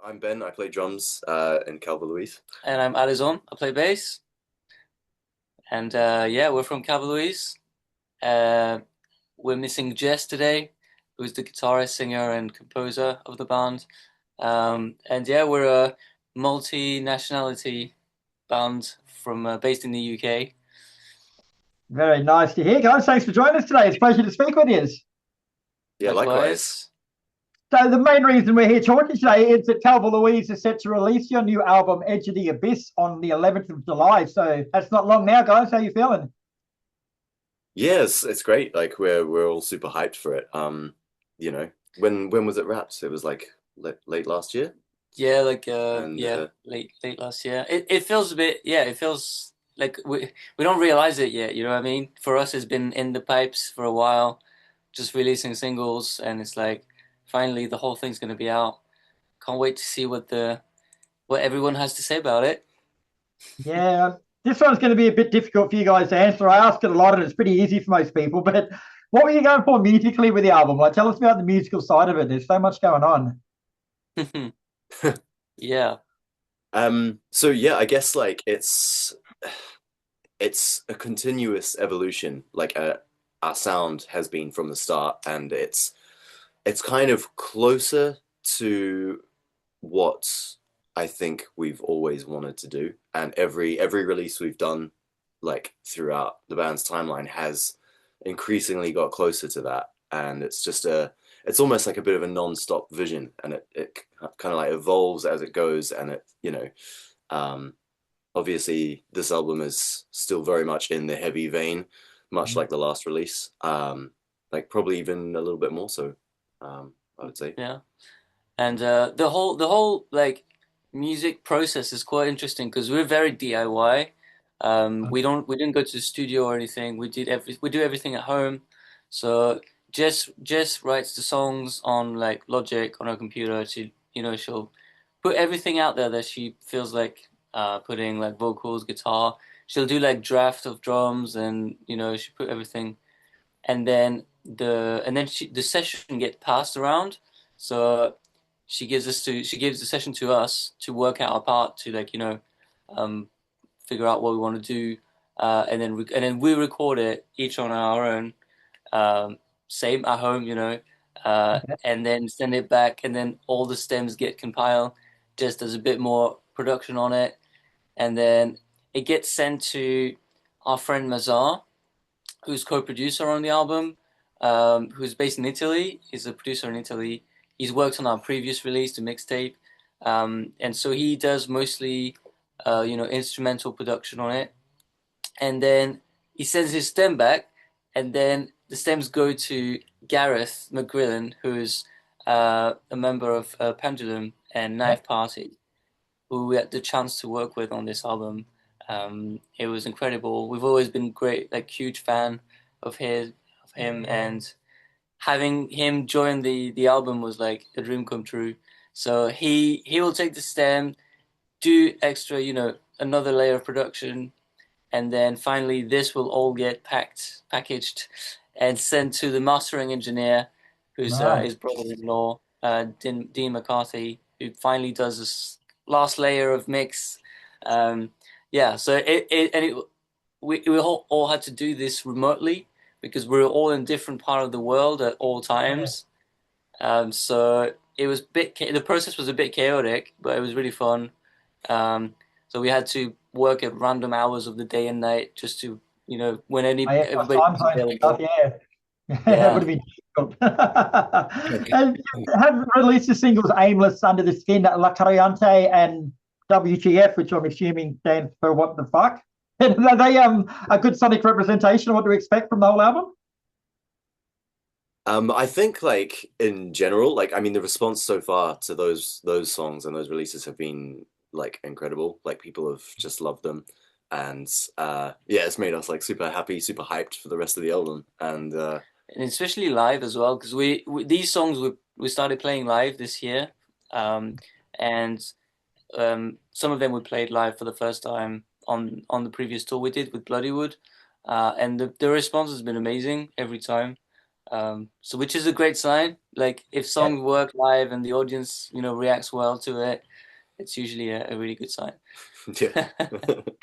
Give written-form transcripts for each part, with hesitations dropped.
I'm Ben. I play drums in Calva Louise. And I'm ALIZON. I play bass. And yeah, we're from Calva Louise. Uh, we're missing Jess today, who's the guitarist, singer, and composer of the band. And yeah, we're a multi-nationality band from based in the UK. Very nice to hear, guys. Thanks for joining us today. It's a pleasure to speak with you. Yeah, likewise. Likewise. So the main reason we're here talking today is that Calva Louise is set to release your new album, Edge of the Abyss, on the 11th of July. So that's not long now, guys. How you feeling? Yes, it's great. Like we're all super hyped for it. You know, when was it wrapped? It was like late last year, Yeah, and yeah, late last year. It feels a bit, yeah, it feels like we don't realize it yet, you know what I mean? For us it's been in the pipes for a while, just releasing singles, and it's like finally the whole thing's gonna be out. Can't wait to see what everyone has to say about it. Yeah, this one's going to be a bit difficult for you guys to answer. I ask it a lot, and it's pretty easy for most people. But what were you going for musically with the album? Like, tell us about the musical side of it. There's so much going on. Yeah. so yeah, I guess like it's a continuous evolution. Like our sound has been from the start, and it's kind of closer to what I think we've always wanted to do. And every release we've done, like throughout the band's timeline, has increasingly got closer to that. And it's almost like a bit of a non-stop vision, and it kind of like evolves as it goes. And um, obviously this album is still very much in the heavy vein, much like the last release. Like probably even a little bit more so. I would say. Yeah. And the whole like music process is quite interesting because we're very DIY. We didn't go to the studio or anything. We do everything at home. So Jess writes the songs on like Logic on her computer. She'll put everything out there that she feels like putting, like vocals, guitar. She'll do like draft of drums, and she put everything, and then the session gets passed around. So she gives the session to us to work out our part, to like um figure out what we want to do, and then we record it each on our own, same at home, and then send it back, and then all the stems get compiled, just as a bit more production on it, and then it gets sent to our friend Mazar, who's co-producer on the album, who's based in Italy. He's a producer in Italy. He's worked on our previous release, the mixtape, and so he does mostly, instrumental production on it. And then he sends his stem back, and then the stems go to Gareth McGrillen, who's a member of Pendulum and Knife Party, who we had the chance to work with on this album. It was incredible. We've always been great, like huge fan of him, and having him join the album was like a dream come true. So he will take the stem, do extra, another layer of production, and then finally this will all get packaged, and sent to the mastering engineer, who's Right. his brother-in-law, Dean McCarthy, who finally does this last layer of mix. Um, yeah, so we all had to do this remotely because we were all in different part of the world at all times. So it was the process was a bit chaotic, but it was really fun. So we had to work at random hours of the day and night just to, when I got everybody time was zone stuff, available. yeah. That Yeah. would have been difficult. And you have released the singles Aimless, Under the Skin, La Cariante, and WTF, which I'm assuming stands for What the Fuck. And are they a good sonic representation of what to expect from the whole album? I think like in general, like I mean the response so far to those songs and those releases have been like incredible. Like people have just loved them. And yeah, it's made us like super happy, super hyped for the rest of the album. And And especially live as well, because these songs we started playing live this year, um, and some of them we played live for the first time on the previous tour we did with Bloodywood, and the response has been amazing every time. So which is a great sign. Like if songs work live and the audience, reacts well to it, it's usually a really good sign. Yeah.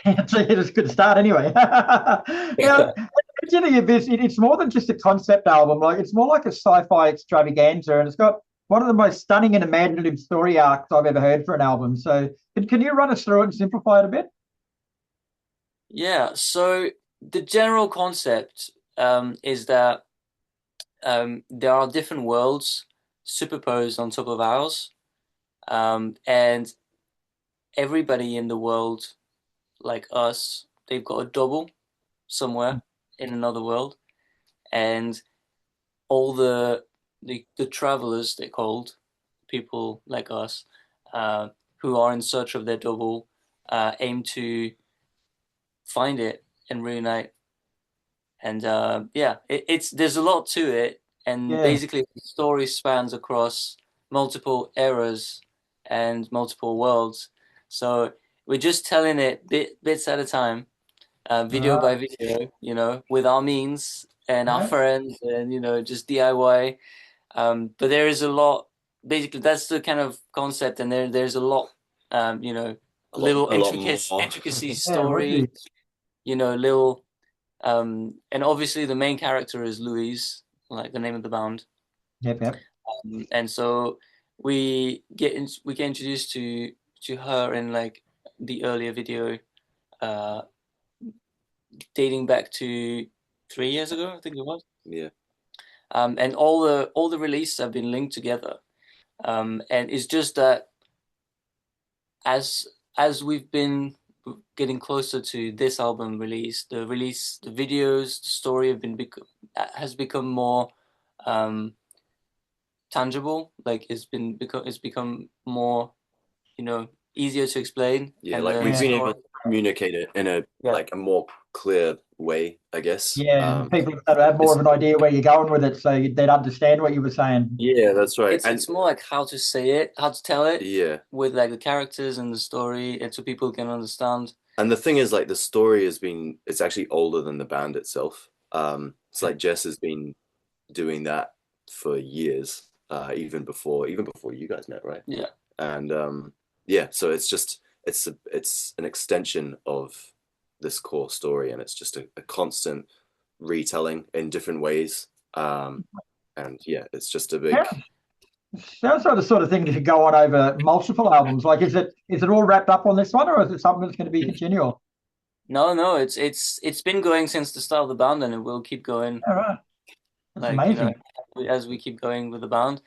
It's a good start anyway. Now, it's more than just a concept album. Like it's more like a sci-fi extravaganza, and it's got one of the most stunning and imaginative story arcs I've ever heard for an album. So, can you run us through it and simplify it a bit? Yeah. So the general concept is that there are different worlds superposed on top of ours, and everybody in the world, like us, they've got a double somewhere in another world, and all the travelers, they're called, people like us, who are in search of their double, aim to find it and reunite. And yeah, it's there's a lot to it, and Yeah. basically the story spans across multiple eras and multiple worlds. So we're just telling it bits at a time, video by Right. video, with our means and our Yeah. friends, and just DIY. But there is a lot. Basically, that's the kind of concept, and there's a lot. Little A lot more. intricacies, Yeah. story. Wicked. Little. And obviously the main character is Louise, like the name of the band. Yep. Yep. And so we get introduced to her in like the earlier video, uh, dating back to 3 years ago, I think it was. Yeah. And all the releases have been linked together. And it's just that as we've been getting closer to this album release, the videos, the story has become more tangible. Like it's become more, easier to explain. Yeah, And like we've been able to communicate it in a yeah, like a more clear way, I guess. Yeah, and people have more It's of an idea where you're going with it, so they'd understand what you were saying. yeah, that's right. And it's more like how to say it, how to tell it yeah, with like the characters and the story, and so people can understand. and the thing is, like the story it's actually older than the band itself. It's like Jess has been doing that for years, even before you guys met, right? Yeah. And yeah, so it's an extension of this core story, and it's just a constant retelling in different ways. And yeah, it's just a big. Yeah. Sounds like the sort of thing that could go on over multiple albums. Like, is it all wrapped up on this one, or is it something that's going to be continual? No, it's been going since the start of the band, and it will keep going. All right, that's Like, amazing. as we keep going with the band.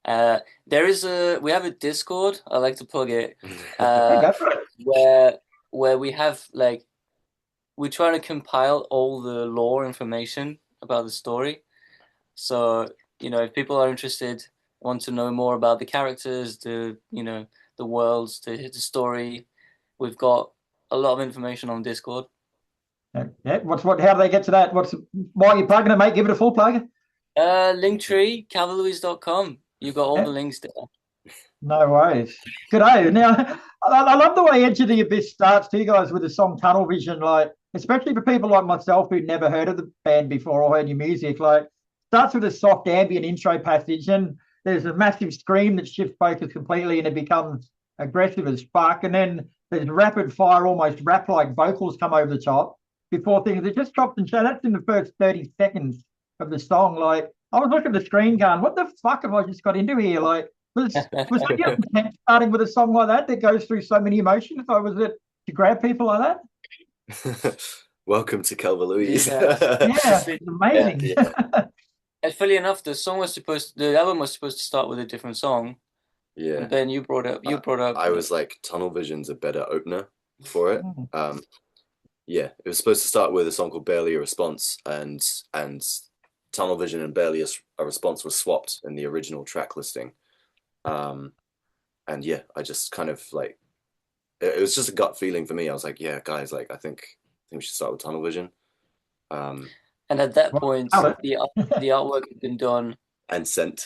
We have a Discord. I like to plug it, Yeah, go for it. where we have like we're trying to compile all the lore information about the story. So, if people are interested, want to know more about the characters, the worlds, the story, we've got a lot of information on Discord. Yeah. How do they get to that? Why are you plugging it, mate? Give it a full plug. Linktree, calvalouise.com. You've got all Yeah. the links there. No worries. Good day. Now, I love the way Edge of the Abyss starts to you guys with the song Tunnel Vision, like, especially for people like myself who'd never heard of the band before or heard your music, like, starts with a soft ambient intro passage, and there's a massive scream that shifts focus completely and it becomes aggressive as fuck. And then there's rapid fire, almost rap like vocals come over the top before things, it just drops and that's in the first 30 seconds of the song. Like, I was looking at the screen going, what the fuck have I just got into here? Like, was it your intent starting with a song like that goes through so many emotions? Or was it to grab people like that? Welcome to Calva Louise. Yeah, it's amazing. Yeah. And funny enough, the album was supposed to start with a different song. Yeah. And then you brought up. I was like, Tunnel Vision's a better opener for it. Yeah, it was supposed to start with a song called Barely a Response, and Tunnel Vision and Barely a Response was swapped in the original track listing. And yeah, I just kind of like, it was just a gut feeling for me. I was like, yeah, guys, like I think we should start with Tunnel Vision. And at that point, the artwork had been done and sent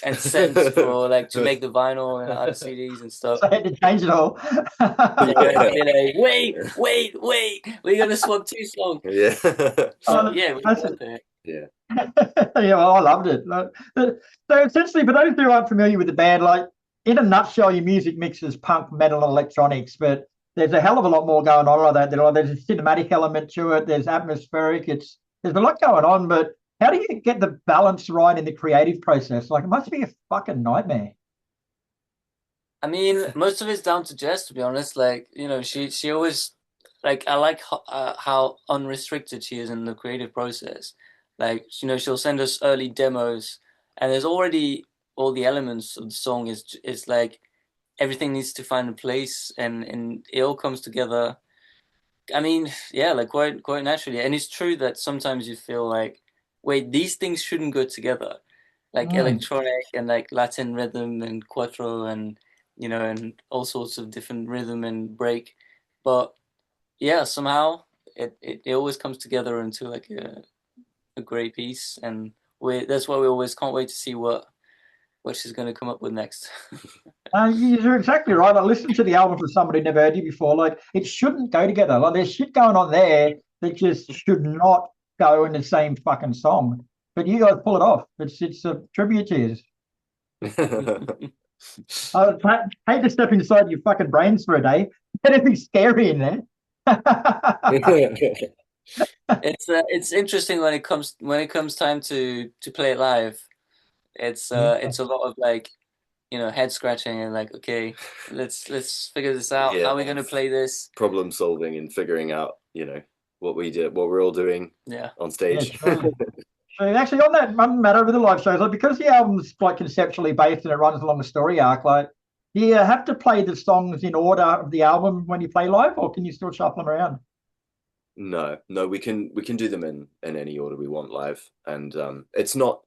for like to make the vinyl and other CDs and stuff. So I had to change it all. Like, wait, we're gonna swap two songs. Yeah. Yeah, Yeah. Yeah, well, I loved it. So essentially, for those who aren't familiar with the band, like in a nutshell, your music mixes punk, metal, and electronics, but there's a hell of a lot more going on like that. There's a cinematic element to it. There's atmospheric. There's a lot going on, but how do you get the balance right in the creative process? Like, it must be a fucking nightmare. I mean, most of it's down to Jess, to be honest. Like, she always like I like how unrestricted she is in the creative process. Like, she'll send us early demos, and there's already all the elements of the song is like everything needs to find a place, and it all comes together. I mean, yeah, like quite naturally. And it's true that sometimes you feel like, wait, these things shouldn't go together, like Mm. electronic and like Latin rhythm and quattro and and all sorts of different rhythm and break. But yeah, somehow it always comes together into like a great piece, and that's why we always can't wait to see what she's going to come up with next. You're exactly right. I listened to the album for somebody who never heard you before. Like, it shouldn't go together. Like, there's shit going on there that just should not go in the same fucking song. But you guys pull it off. It's a tribute to you. I hate to step inside your fucking brains for a day. Anything scary in there? It's interesting when it comes time to play it live. It's a lot of like head scratching and like, okay, let's figure this out. How Yeah. are we gonna play this? Problem solving and figuring out, what we did, what we're all doing Yeah. on Yeah, stage. true. So actually, on that matter with the live shows, like because the album's like conceptually based and it runs along a story arc, like do you have to play the songs in order of the album when you play live, or can you still shuffle them around? No, we can do them in any order we want live, and it's not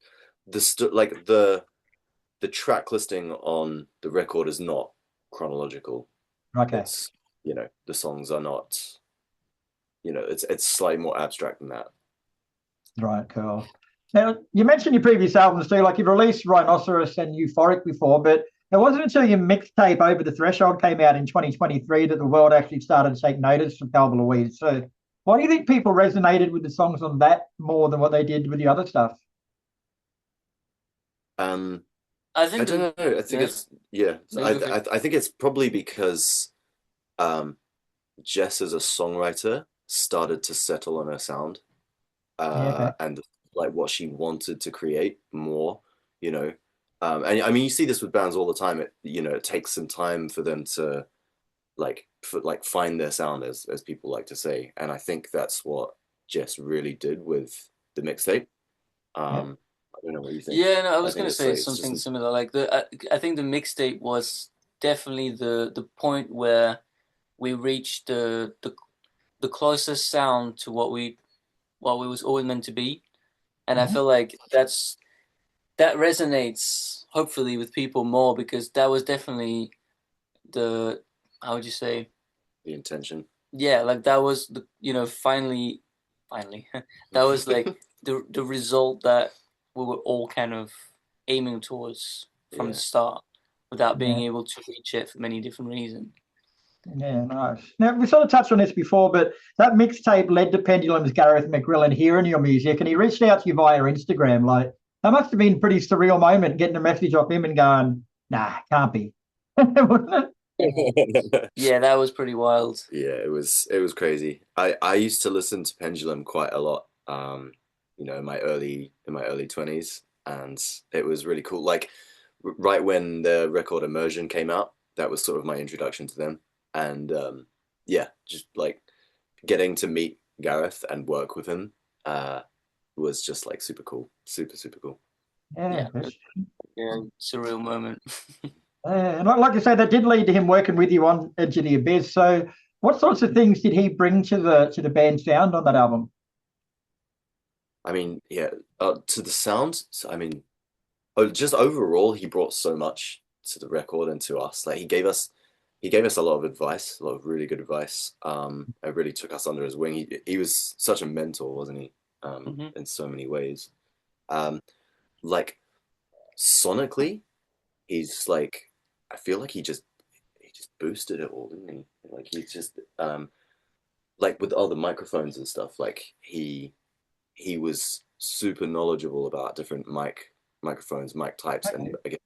like the track listing on the record is not chronological. Okay, It's the songs are not, it's slightly more abstract than that. right, cool. Now you mentioned your previous albums too, like you've released Rhinoceros and Euphoric before, but it wasn't until your mixtape Over the Threshold came out in 2023 that the world actually started to take notice of Calva Louise. So why do you think people resonated with the songs on that more than what they did with the other stuff? um I I think don't know. I think yeah, it's yeah. no, go for it. I think it's probably because um Jess as a songwriter started to settle on her sound, Yeah, okay. and like what she wanted to create more, you know. And I mean, you see this with bands all the time. It takes some time for them to find their sound, as people like to say. And I think that's what Jess really did with the mixtape. Yeah. I don't know what you think. Yeah, no, I I was think gonna it's say like it's something just similar. Like I think the mixtape was definitely the point where we reached the closest sound to what we was always meant to be, and I Mhm. feel like that resonates hopefully with people more because that was definitely the how would you say, the intention. yeah, like that was the finally that was like the result that we were all kind of aiming towards from the Yeah. start without being Yeah. able to reach it for many different reasons. Yeah, nice. Now we sort of touched on this before, but that mixtape led to Pendulum's Gareth McGrillen hearing your music, and he reached out to you via Instagram. Like that must have been a pretty surreal moment getting a message off him and going, "Nah, can't be." Wasn't it? Yeah, that was pretty wild. Yeah, it was crazy. I used to listen to Pendulum quite a lot, in my early 20s, and it was really cool. Like right when the record Immersion came out, that was sort of my introduction to them. And yeah, just like getting to meet Gareth and work with him was just like super cool, super super cool. Yeah, Yeah, yeah, surreal moment. and like I say, that did lead to him working with you on Edge of the Abyss. So, what sorts of things did he bring to the band sound on that album? I mean, yeah, to the sound. I mean, just overall, he brought so much to the record and to us. Like he gave us a lot of advice, a lot of really good advice. It really took us under his wing. He was such a mentor, wasn't he? Hmm. In so many ways. Um, like sonically, he's like, I feel like he just boosted it all, didn't he? Like he's just like with all the microphones and stuff. Like he was super knowledgeable about different microphones, mic types, Okay. and again,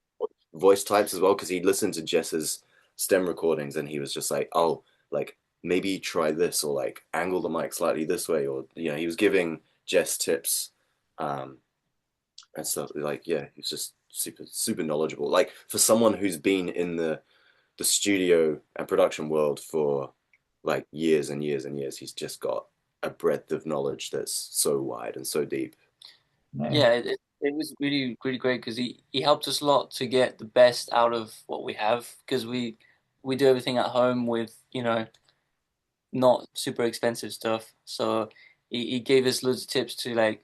voice types as well, because he listened to Jess's stem recordings and he was just like, oh, like maybe try this, or like angle the mic slightly this way, or he was giving Jess tips, and stuff. Like, yeah, he's just super knowledgeable. Like, for someone who's been in the studio and production world for like years and years and years, he's just got a breadth of knowledge that's so wide and so deep. Yeah, it was really really great because he helped us a lot to get the best out of what we have, because we do everything at home with not super expensive stuff. So he gave us loads of tips to like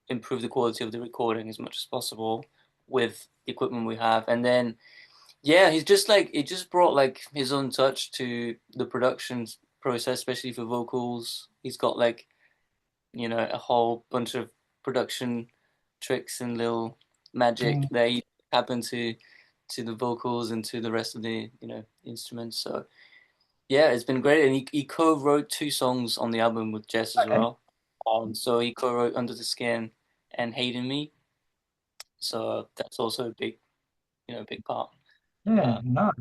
improve the quality of the recording as much as possible with the equipment we have. And then yeah, he's just like, it just brought like his own touch to the production process, especially for vocals. He's got like a whole bunch of production tricks and little magic that he happened to the vocals and to the rest of the instruments. So yeah, it's been great. And he co-wrote 2 songs on the album with Jess as well. So he co-wrote Under the Skin and Hating Me. So that's also a big part. Yeah, nice.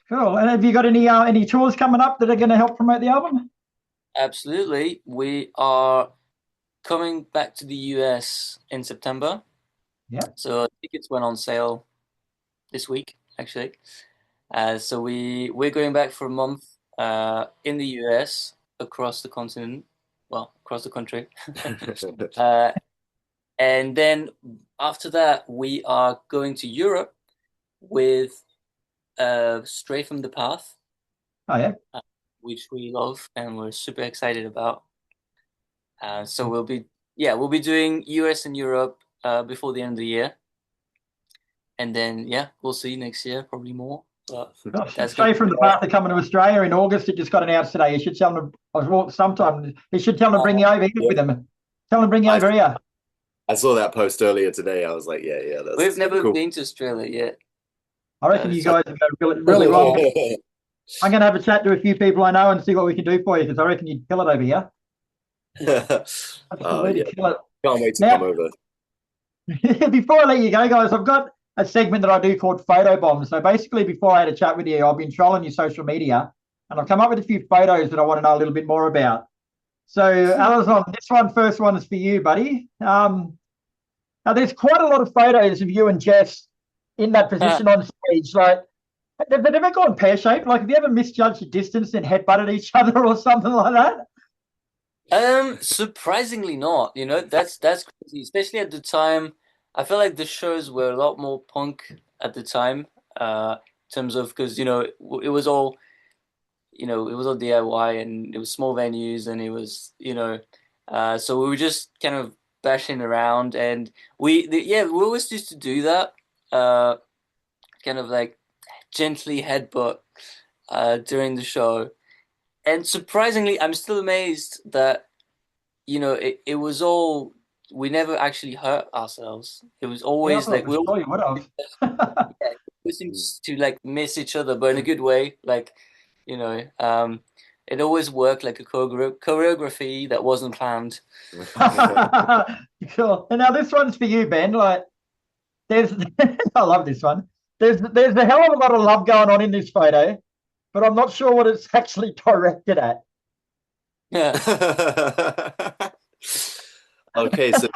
Cool. And have you got any tours coming up that are going to help promote the album? Absolutely. We are coming back to the US in September. Yeah. So tickets went on sale this week, actually. So we're going back for a month in the US, across the continent, well, across the country. And then after that, we are going to Europe with Stray from the Path. Oh, yeah. Which we love and we're super excited about. So we'll be doing US and Europe before the end of the year. And then, we'll see next year, probably more. But that's Stray from the Path are coming to Australia in August. It just got announced today. You should tell them, sometime, you should tell them to bring you over here with them. Tell them to bring you over here. I saw that post earlier today. I was like, yeah, that's We've never cool. been to Australia yet. I reckon you guys are going really well. I'm going to have a chat to a few people I know and see what we can do for you, because I reckon you'd kill it over here. Absolutely kill it. Can't wait to come over. Before I let you go, guys, I've got a segment that I do called Photo Bomb. So basically, before I had a chat with you, I've been trolling your social media, and I've come up with a few photos that I want to know a little bit more about. So, ALIZON, first one is for you, buddy. Now, there's quite a lot of photos of you and Jess in that position on stage. Like, have they ever gone pear-shaped? Like, have you ever misjudged the distance and head-butted each other or something like that? Surprisingly not. That's crazy, especially at the time. I feel like the shows were a lot more punk at the time, in terms of, because it was all DIY, and it was small venues, and it was so we were just kind of bashing around, and we always used to do that, kind of like gently headbutt during the show. And surprisingly, I'm still amazed that it was all, we never actually hurt ourselves. It was always like we seemed to like miss each other, but in a good way. Like it always worked like a choreography that wasn't planned. Cool. And now this one's for you, Ben. Like, there's I love this one. There's a hell of a lot of love going on in this photo, but I'm not sure what it's actually directed at. Yeah. Okay, so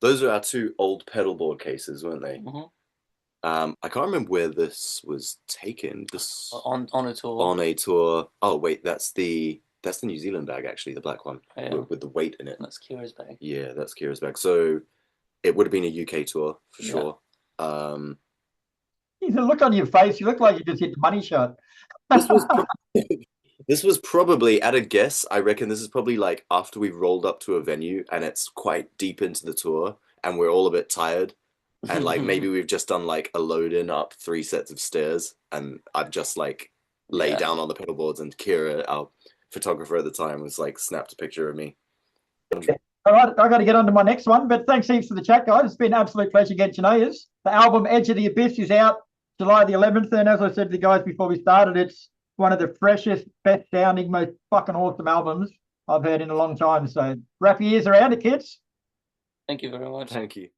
those are our 2 old pedalboard cases, weren't they? Mm-hmm. I can't remember where this was taken. This on a tour. On a tour. Oh wait, that's the New Zealand bag, actually, the black one, with the weight in it. That's Kira's bag. Yeah, that's Kira's bag. So it would have been a UK tour for sure. The look on your face, you look like you just hit the money shot. This was probably, at a guess, I reckon this is probably like after we've rolled up to a venue and it's quite deep into the tour and we're all a bit tired, and like maybe we've just done like a load in up 3 sets of stairs, and I've just like laid down on the pedal boards, and Kira, our photographer at the time, was like snapped a picture of me. All right, I got to get on to my next one, but thanks heaps for the chat, guys. It's been an absolute pleasure getting to know you. The album Edge of the Abyss is out July the 11th, and as I said to the guys before we started, it's one of the freshest, best sounding, most fucking awesome albums I've heard in a long time. So wrap your ears around it, kids. Thank you very much. Thank you.